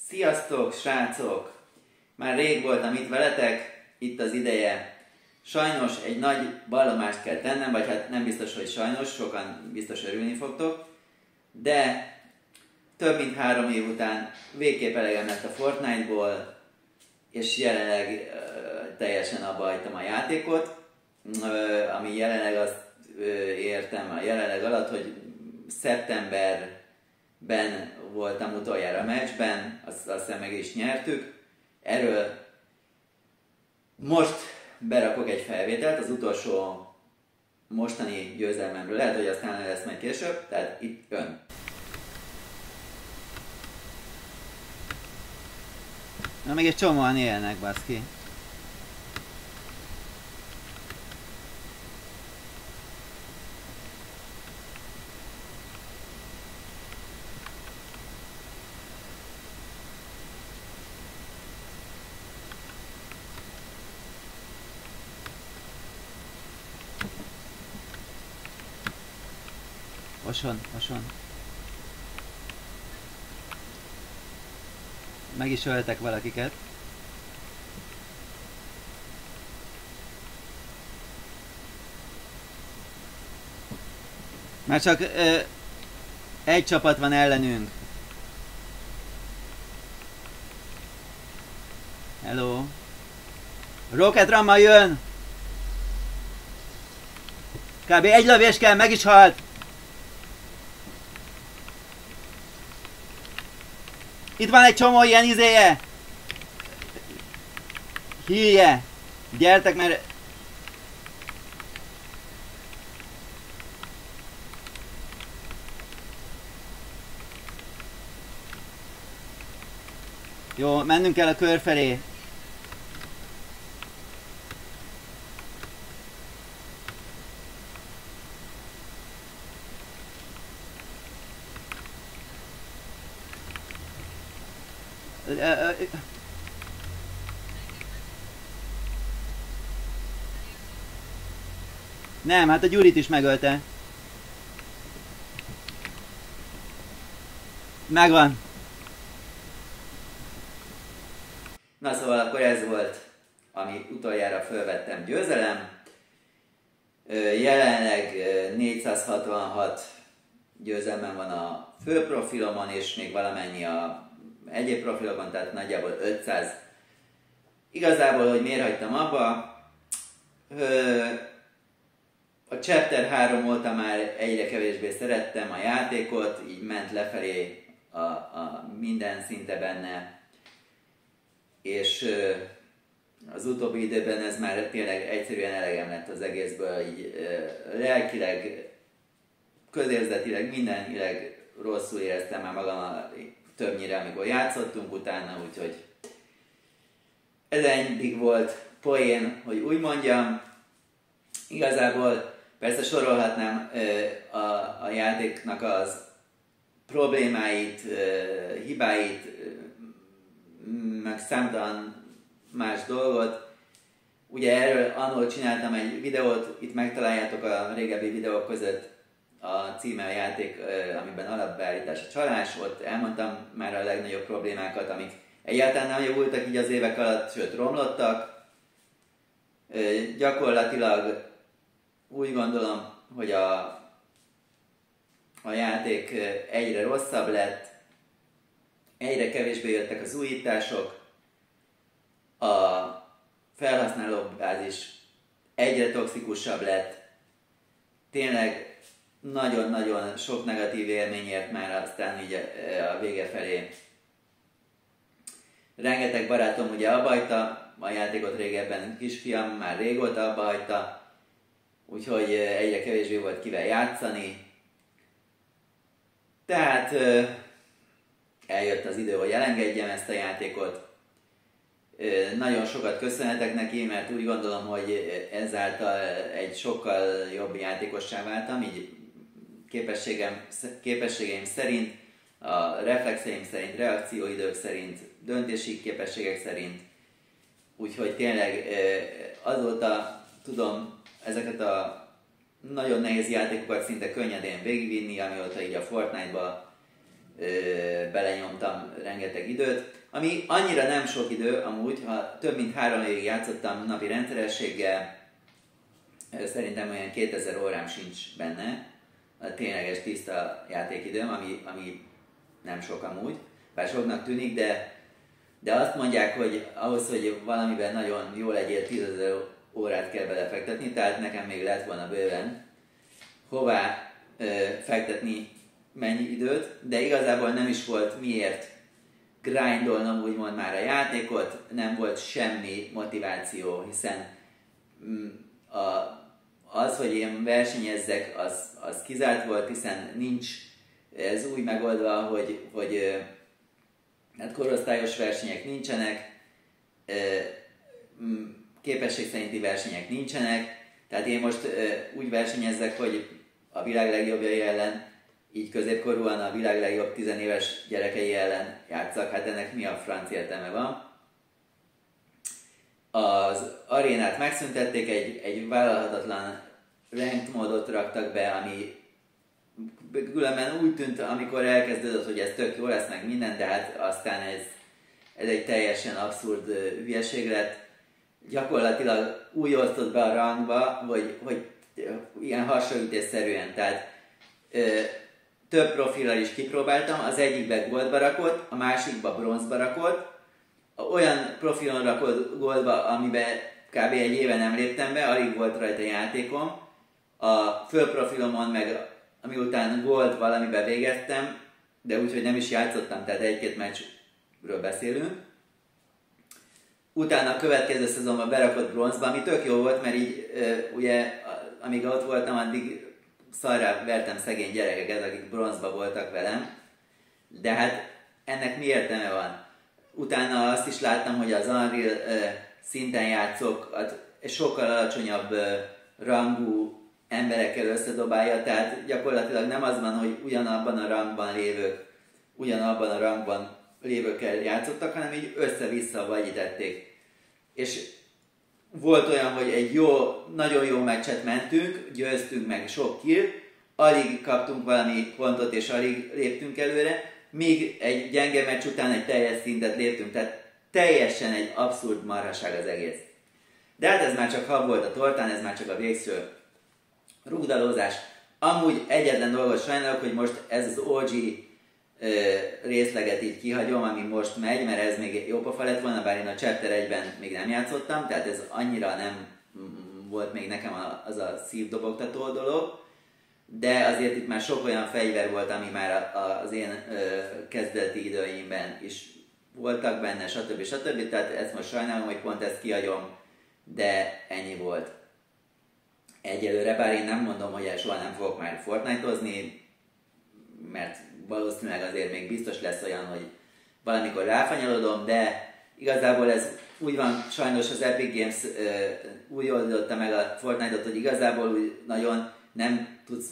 Sziasztok, srácok! Már rég voltam itt veletek, itt az ideje. Sajnos egy nagy vallomást kell tennem, vagy hát nem biztos, hogy sajnos, sokan biztos örülni fogtok, de több mint 3 év után végképp elegem lett a Fortnite-ból, és jelenleg teljesen abba hagytam a játékot, ami jelenleg azt értem a jelenleg alatt, hogy szeptemberben voltam utoljára a meccsben, azt hiszem meg is nyertük. Erről most berakok egy felvételt, az utolsó mostani győzelmemről, lehet, hogy aztán lesz majd később, tehát itt ön. Na még egy csomóan élnek, baszki. Oson. Meg is öltek valakiket. Már csak egy csapat van ellenünk. Hello. Rocket Ramma jön! Kb. egy lövés kell, meg is halt! Itt van egy csomó ilyen izéje! Hülye! Gyertek, mert... Jó, mennünk kell a kör felé. Nem, hát a Gyurit is megölte. Megvan. Na szóval akkor ez volt, ami utoljára fölvettem győzelem. Jelenleg 466 győzelmem van a fő profilomon, és még valamennyi a egyéb profilokon, tehát nagyjából 500. Igazából, hogy miért hagytam abba, a Chapter 3 óta már egyre kevésbé szerettem a játékot, így ment lefelé a minden szinte benne, és az utóbbi időben ez már tényleg egyszerűen elegem lett az egészből, így lelkileg, közérzetileg, mindenileg rosszul éreztem már magam többnyire, amikor játszottunk utána, úgyhogy ez eddig volt poén, hogy úgy mondjam. Igazából persze sorolhatnám a játéknak az problémáit, hibáit, meg számtalan más dolgot. Ugye erről annól csináltam egy videót, itt megtaláljátok a régebbi videók között a címe a játék, amiben alapbeállítás a csalás, ott elmondtam már a legnagyobb problémákat, amik egyáltalán nem javultak így az évek alatt, sőt romlottak. Gyakorlatilag úgy gondolom, hogy a játék egyre rosszabb lett, egyre kevésbé jöttek az újítások, a felhasználóbázis egyre toxikusabb lett, tényleg nagyon-nagyon sok negatív élményért már aztán így a vége felé. Rengeteg barátom ugye abbahagyta a játékot régebben, kisfiam már régóta abbahagyta, úgyhogy egyre kevésbé volt kivel játszani. Tehát eljött az idő, hogy elengedjem ezt a játékot. Nagyon sokat köszönhetek neki, mert úgy gondolom, hogy ezáltal egy sokkal jobb játékossá váltam, így képességeim szerint, a reflexeim szerint, reakcióidők szerint, döntési képességek szerint. Úgyhogy tényleg azóta tudom ezeket a nagyon nehéz játékokat szinte könnyedén végigvinni, amióta így a Fortnite-ba belenyomtam rengeteg időt, ami annyira nem sok idő amúgy, ha több mint 3 évig játszottam napi rendszerességgel, szerintem olyan 2000 órám sincs benne, a tényleges tiszta játékidőm, ami nem sok amúgy, bár soknak tűnik, de azt mondják, hogy ahhoz, hogy valamiben nagyon jól legyél, 10 000 órát kell belefektetni, tehát nekem még lett volna bőven hová fektetni mennyi időt, de igazából nem is volt miért grindolnom úgymond már a játékot, nem volt semmi motiváció, hiszen az, hogy én versenyezzek, az kizárt volt, hiszen nincs ez úgy megoldva, hogy hát korosztályos versenyek nincsenek, képesség szerinti versenyek nincsenek, tehát én most úgy versenyezek, hogy a világ legjobbjai ellen, így középkorúan a világ legjobb 10 éves gyerekei ellen játszak, hát ennek mi a franc értelme van. Az arénát megszüntették, egy vállalhatatlan ranked módot raktak be, ami különben úgy tűnt, amikor elkezdődött, hogy ez tök jó lesz meg minden, de hát aztán ez egy teljesen abszurd hülyeség lett. Gyakorlatilag úgy osztott be a rangba, hogy ilyen hasonlítésszerűen, tehát több profillal is kipróbáltam, az egyikbe goldba rakott, a másikba bronzba rakott, olyan profilon rakott goldba, amiben kb. Egy éve nem léptem be, alig volt rajta játékom, a fölprofilomon meg amiután gold valamiben végeztem, de úgyhogy nem is játszottam, tehát 1-2 meccsről beszélünk. Utána a következő szezonban berakott bronzba, ami tök jó volt, mert így ugye amíg ott voltam, addig szarrá vertem szegény gyerekeket, akik bronzba voltak velem, de hát ennek mi értelme van? Utána azt is láttam, hogy az Unreal szinten játszók sokkal alacsonyabb rangú emberekkel összedobálja, tehát gyakorlatilag nem az van, hogy ugyanabban a rangban lévőkkel játszottak, hanem így össze-vissza vagyítették. És volt olyan, hogy egy nagyon jó meccset mentünk, győztünk meg sok kill, alig kaptunk valami pontot és alig léptünk előre, míg egy gyenge meccs után egy teljes szintet léptünk, tehát teljesen egy abszurd marhaság az egész. De hát ez már csak hab volt a tortán, ez már csak a végső rugdalózás. Amúgy egyetlen dolgot sajnálok, hogy most ez az OG részleget így kihagyom, ami most megy, mert ez még jó pofa lett volna, bár én a Chapter 1-ben még nem játszottam, tehát ez annyira nem volt még nekem az a szívdobogtató dolog, de azért itt már sok olyan fegyver volt, ami már az én kezdeti időimben is voltak benne, stb. Tehát ezt most sajnálom, hogy pont ezt kihagyom, de ennyi volt. Egyelőre, bár én nem mondom, hogy soha nem fogok már Fortnite-ozni, mert valószínűleg azért még biztos lesz olyan, hogy valamikor ráfanyalodom, de igazából ez úgy van, sajnos az Epic Games úgy oldotta meg a Fortnite-ot, hogy igazából úgy nagyon nem tudsz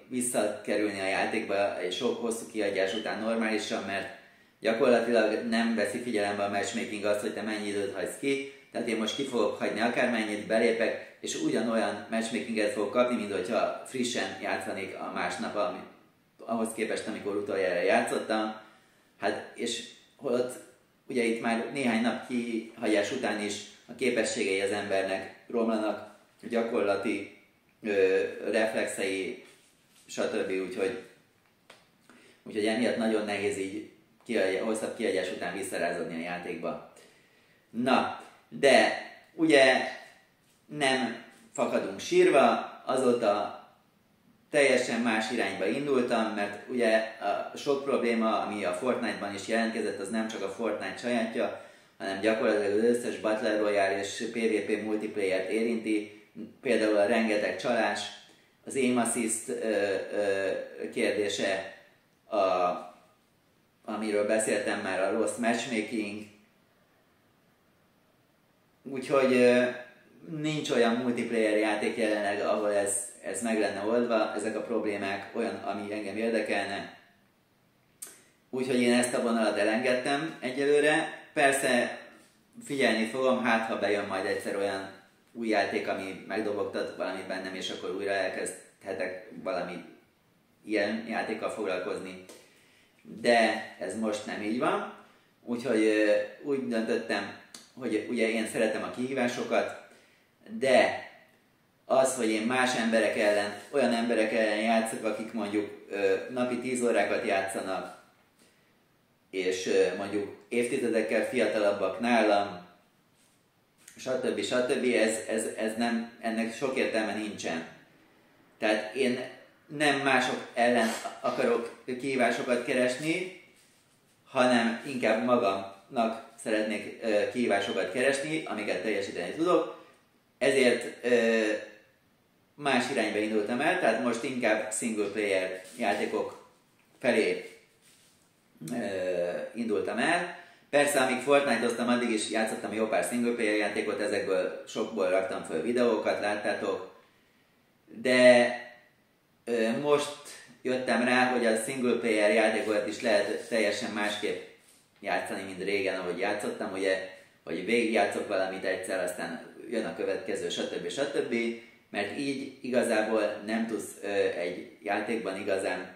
visszakerülni a játékba egy sok hosszú kiadás után normálisan, mert gyakorlatilag nem veszi figyelembe a matchmaking azt, hogy te mennyi időt hagysz ki, tehát én most ki fogok hagyni akármennyit, belépek, és ugyanolyan matchmakinget fogok kapni, mint hogyha frissen játszanék a másnap, ahhoz képest, amikor utoljára játszottam. Hát, és holott ugye itt már néhány nap kihagyás után is a képességei az embernek romlanak, gyakorlati reflexei, stb. Úgyhogy emiatt nagyon nehéz így hosszabb kihagyás után visszarázódni a játékba. Na, de ugye nem fakadunk sírva, azóta teljesen más irányba indultam, mert ugye a sok probléma, ami a Fortnite-ban is jelentkezett, az nem csak a Fortnite sajátja, hanem gyakorlatilag az összes Battle Royale és PvP multiplayer-t érinti, például a rengeteg csalás, az aim assist kérdése, amiről beszéltem már, a rossz matchmaking, úgyhogy nincs olyan multiplayer játék jelenleg, ahol ez meg lenne oldva, ezek a problémák olyan, ami engem érdekelne. Úgyhogy én ezt a vonalat elengedtem egyelőre. Persze figyelni fogom, hát ha bejön majd egyszer olyan új játék, ami megdobogtat valamit bennem, és akkor újra elkezdhetek valami ilyen játékkal foglalkozni. de ez most nem így van. Úgyhogy úgy döntöttem, hogy ugye én szeretem a kihívásokat, de az, hogy én más emberek ellen, olyan emberek ellen játszok, akik mondjuk napi 10 órákat játszanak, és mondjuk évtizedekkel fiatalabbak nálam, stb. Ez nem, ennek sok értelme nincsen. Tehát én nem mások ellen akarok kihívásokat keresni, hanem inkább magamnak szeretnék kihívásokat keresni, amiket teljesíteni tudok. Ezért más irányba indultam el, tehát most inkább single player játékok felé indultam el. Persze, amíg Fortnite-oztam, addig is játszottam jó pár single player játékot, ezekből sokból raktam fel videókat, láttátok. De most jöttem rá, hogy a single player játékokat is lehet teljesen másképp játszani, mint régen, ahogy játszottam, ugye, hogy végigjátszok valamit egyszer, aztán jön a következő, stb. Mert így igazából nem tudsz egy játékban igazán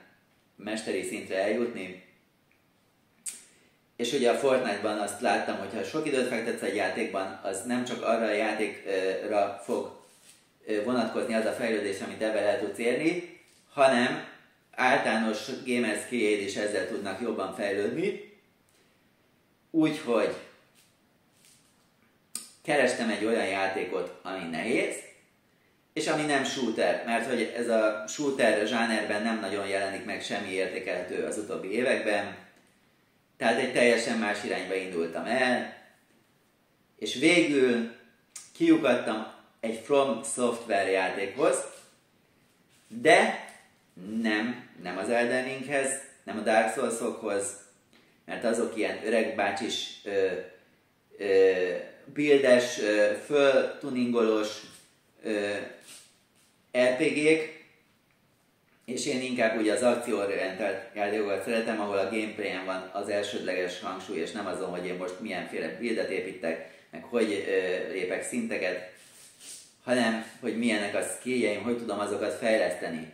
mesteri szintre eljutni. És ugye a Fortnite-ban azt láttam, hogy ha sok időt fektetsz egy játékban, az nem csak arra a játékra fog vonatkozni az a fejlődés, amit ebben el tudsz érni, hanem általános gamer skilljéd is ezzel tudnak jobban fejlődni. Úgyhogy kerestem egy olyan játékot, ami nehéz, és ami nem shooter, mert hogy ez a shooter zsánerben nem nagyon jelenik meg semmi értékelhető az utóbbi években, tehát egy teljesen más irányba indultam el, és végül kiukadtam egy From Software játékhoz, de nem az Elden Ringhez, nem a Dark Souls-okhoz, mert azok ilyen öreg bácsis, buildes, föltuningolós RPG-k, és én inkább ugye az akcióorientált játékokat szeretem, ahol a gameplayen van az elsődleges hangsúly, és nem azon, hogy én most milyenféle buildet építek, meg hogy lépek szinteket, hanem hogy milyenek a skilljeim, hogy tudom azokat fejleszteni.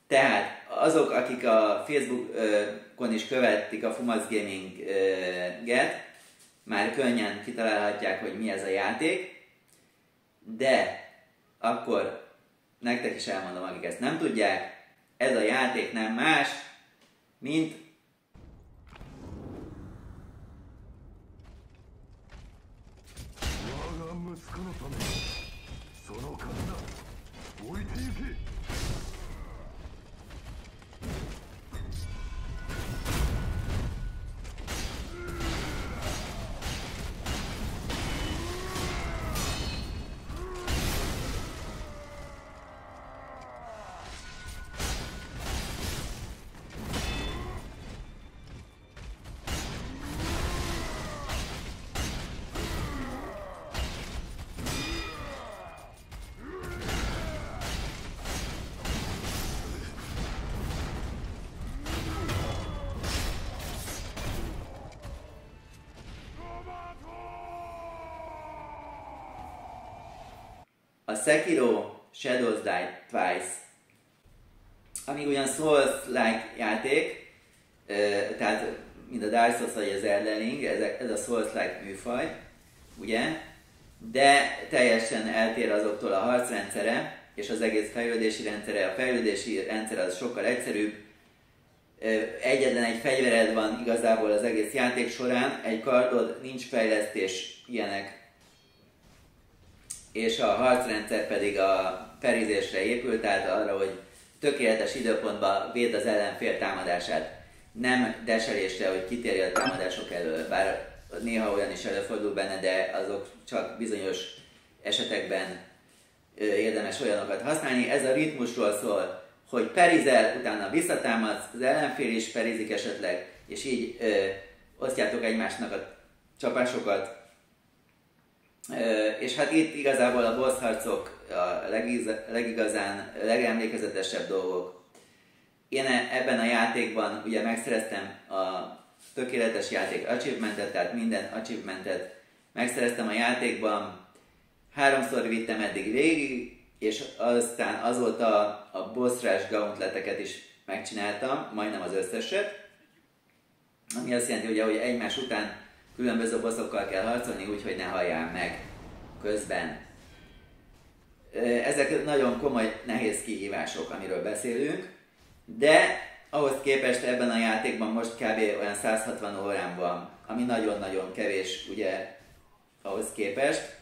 Tehát azok, akik a Facebookon is követik a Fumasz Gaming-et, már könnyen kitalálhatják, hogy mi ez a játék, de akkor nektek is elmondom, akik ezt nem tudják, ez a játék nem más, mint a Sekiro Shadows Die Twice, ami ugyan Souls-like játék, tehát mint a Dark Souls vagy az Elden Ring, ez a Souls-like műfaj, ugye? De teljesen eltér azoktól a harcrendszere, és az egész fejlődési rendszere. A fejlődési rendszer az sokkal egyszerűbb. Egyetlen egy fegyvered van igazából az egész játék során, egy kardod, nincs fejlesztés, ilyenek. És a harcrendszer pedig a perizésre épül, tehát arra, hogy tökéletes időpontban védd az ellenfél támadását. Nem deselésre, hogy kitérj a támadások elől, bár néha olyan is előfordul benne, de azok csak bizonyos esetekben érdemes olyanokat használni. Ez a ritmusról szól, hogy perizel, utána visszatámadsz, az ellenfél is perizik esetleg, és így osztjátok egymásnak a csapásokat. És hát itt igazából a boss harcok a legemlékezetesebb dolgok. Én ebben a játékban ugye megszereztem a tökéletes játék achievementet, tehát minden achievementet megszereztem a játékban, 3-szor vittem eddig végig, és aztán azóta a boss rush gauntleteket is megcsináltam, majdnem az összeset, ami azt jelenti, ugye, hogy egymás után különböző bossokkal kell harcolni, úgyhogy ne halljál meg közben. Ezek nagyon komoly, nehéz kihívások, amiről beszélünk, de ahhoz képest ebben a játékban most kb. Olyan 160 órán van, ami nagyon-nagyon kevés, ugye, ahhoz képest.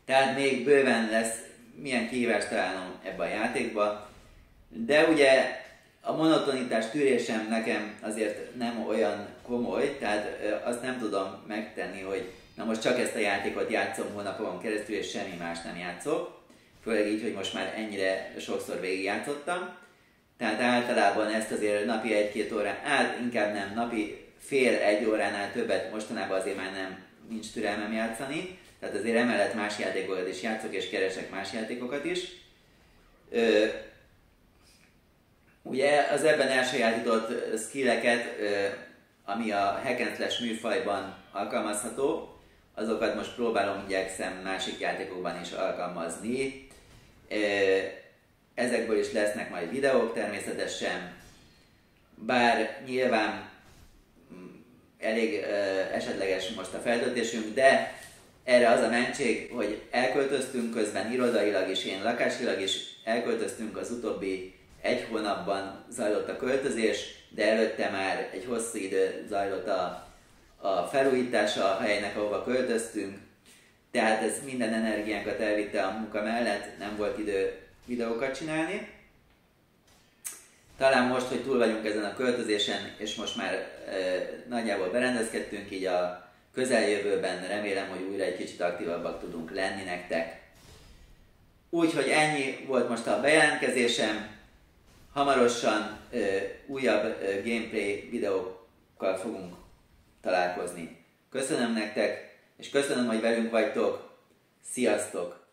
Tehát még bőven lesz milyen kihívást találnom ebbe a játékba, de ugye a monotonitás tűrésem nekem azért nem olyan komoly, tehát azt nem tudom megtenni, hogy na most csak ezt a játékot játszom hónapokon keresztül, és semmi más nem játszok. Főleg így, hogy most már ennyire sokszor végigjátszottam. Tehát általában ezt azért napi 1-2 órán, inkább nem, napi fél-1 óránál többet mostanában azért már nincs türelmem játszani. Tehát azért emellett más játékokat is játszok, és keresek más játékokat is. Ugye az ebben elsajátított skilleket, ami a hack and slash műfajban alkalmazható, azokat most igyekszem másik játékokban is alkalmazni. Ezekből is lesznek majd videók természetesen, bár nyilván elég esetleges most a feltöltésünk, de erre az a mentség, hogy elköltöztünk közben irodailag is, én lakásilag is elköltöztünk, az utóbbi 1 hónapban zajlott a költözés, de előtte már egy hosszú idő zajlott a felújítása a helynek, ahova költöztünk, tehát ez minden energiánkat elvitte a munka mellett, nem volt idő videókat csinálni. Talán most, hogy túl vagyunk ezen a költözésen, és most már nagyjából berendezkedtünk, így a közeljövőben remélem, hogy újra egy kicsit aktívabbak tudunk lenni nektek. Úgyhogy ennyi volt most a bejelentkezésem. Hamarosan újabb gameplay videókkal fogunk találkozni. Köszönöm nektek, és köszönöm, hogy velünk vagytok. Sziasztok!